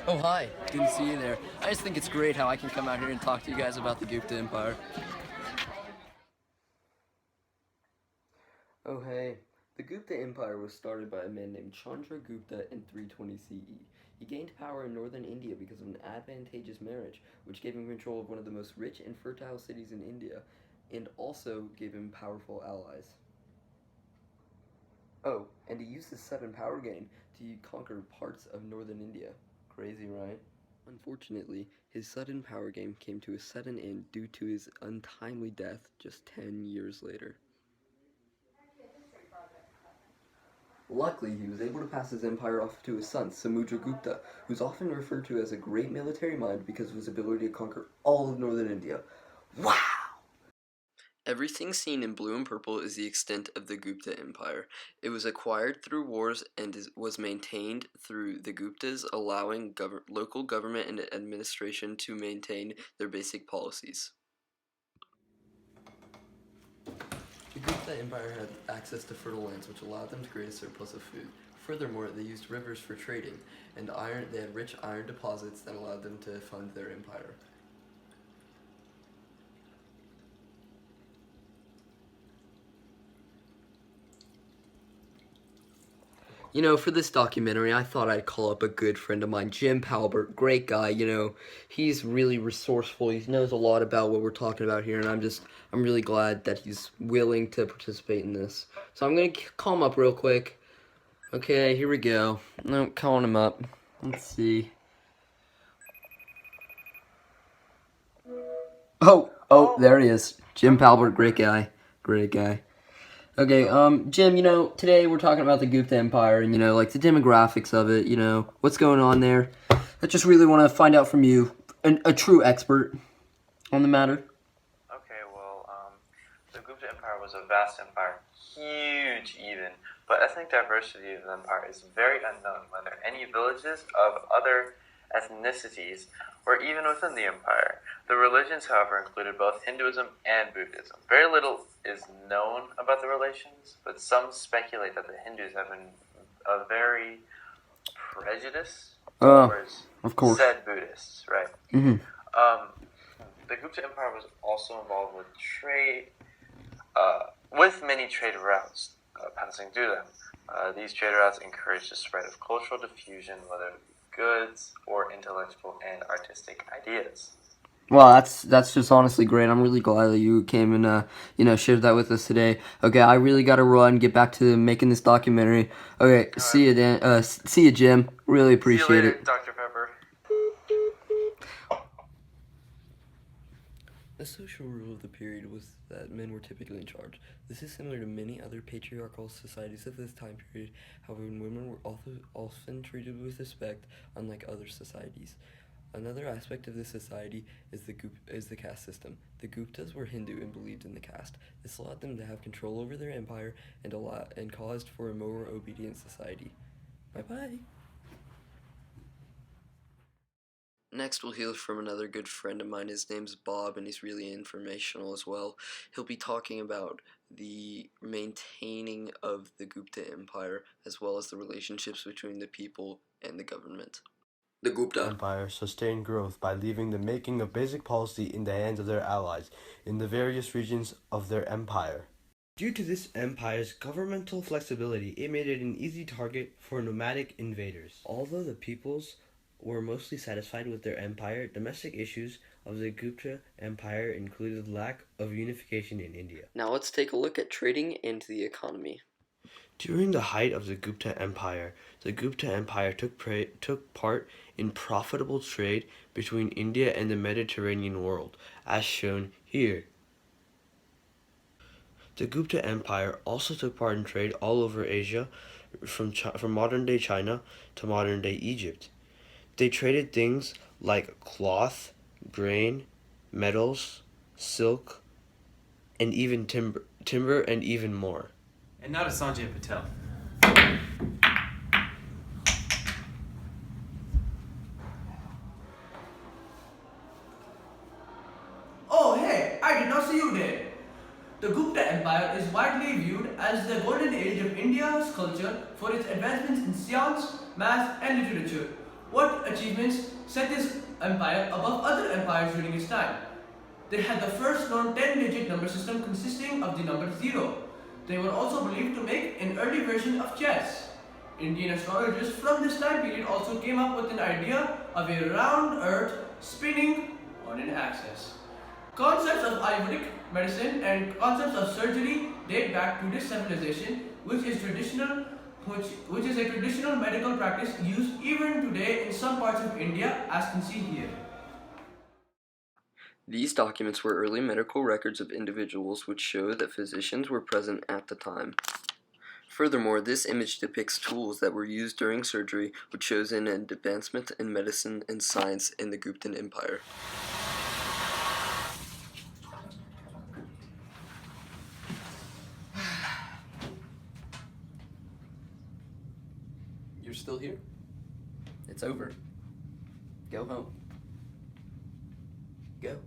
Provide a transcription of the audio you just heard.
Oh, hi. Good to see you there. I just think it's great how I can come out here and talk to you guys about the Gupta Empire. Oh, hey. The Gupta Empire was started by a man named Gupta in 320 CE. He gained power in northern India because of an advantageous marriage, which gave him control of one of the most rich and fertile cities in India, and also gave him powerful allies. Oh, and he used his sudden power gain to conquer parts of northern India. Crazy, right? Unfortunately, his sudden power gain came to a sudden end due to his untimely death just 10 years later. Luckily, he was able to pass his empire off to his son, Samudragupta, who's often referred to as a great military mind because of his ability to conquer all of northern India. Wow! Everything seen in blue and purple is the extent of the Gupta Empire. It was acquired through wars and was maintained through the Guptas, allowing local government and administration to maintain their basic policies. The Gupta Empire had access to fertile lands, which allowed them to create a surplus of food. Furthermore, they used rivers for trading, and they had rich iron deposits that allowed them to fund their empire. You know, for this documentary, I thought I'd call up a good friend of mine, Jim Palbert. Great guy, you know. He's really resourceful. He knows a lot about what we're talking about here, and I'm really glad that he's willing to participate in this. So I'm going to call him up real quick. Okay, here we go. No, calling him up. Let's see. Oh, there he is. Jim Palbert, great guy. Great guy. Okay, Jim, you know, today we're talking about the Gupta Empire and, you know, like the demographics of it, you know, what's going on there. I just really want to find out from you, a true expert on the matter. Okay, well, the Gupta Empire was a vast empire, huge even, but ethnic diversity of the empire is very unknown, whether any villages of other ethnicities or even within the empire. The religions, however, included both Hinduism and Buddhism. Very little is known about the relations, but some speculate that the Hindus have been very prejudiced towards of course. said Buddhists, right? Mm-hmm. The Gupta Empire was also involved with trade, with many trade routes passing through them. These trade routes encouraged the spread of cultural diffusion, whether goods or intellectual and artistic ideas. Well, that's just honestly great. I'm really glad that you came and you know, shared that with us today. Okay, I really got to run, get back to making this documentary. Okay, see you Dan. See you, Jim. Really appreciate See you later, it. Dr. Pepper. The social rule of the period was that men were typically in charge. This is similar to many other patriarchal societies of this time period. However, women were often treated with respect, unlike other societies. Another aspect of this society is the caste system. The Guptas were Hindu and believed in the caste. This allowed them to have control over their empire and caused for a more obedient society. Bye-bye. Next, we'll hear from another good friend of mine. His name's Bob, and he's really informational as well. He'll be talking about the maintaining of the Gupta Empire, as well as the relationships between the people and the government. The Gupta Empire sustained growth by leaving the making of basic policy in the hands of their allies in the various regions of their empire. Due to this empire's governmental flexibility, it made it an easy target for nomadic invaders. Although the peoples were mostly satisfied with their empire, domestic issues of the Gupta Empire included lack of unification in India. Now let's take a look at trading and the economy. During the height of the Gupta Empire took part in profitable trade between India and the Mediterranean world, as shown here. The Gupta Empire also took part in trade all over Asia, from modern-day China to modern-day Egypt. They traded things like cloth, grain, metals, silk, and even timber and even more. And now to Sanjay Patel. Oh, hey, I did not see you there. The Gupta Empire is widely viewed as the golden age of India's culture for its advancements in science, math, and literature. What achievements set this empire above other empires during its time? They had the first known 10-digit number system consisting of the number 0. They were also believed to make an early version of chess. Indian astrologers from this time period also came up with an idea of a round earth spinning on an axis. Concepts of Ayurvedic medicine and concepts of surgery date back to this civilization, which is a traditional medical practice used even today in some parts of India, as can see here. These documents were early medical records of individuals which show that physicians were present at the time. Furthermore, this image depicts tools that were used during surgery, which shows an advancement in medicine and science in the Gupta Empire. You're still here. It's over. Go home. Go.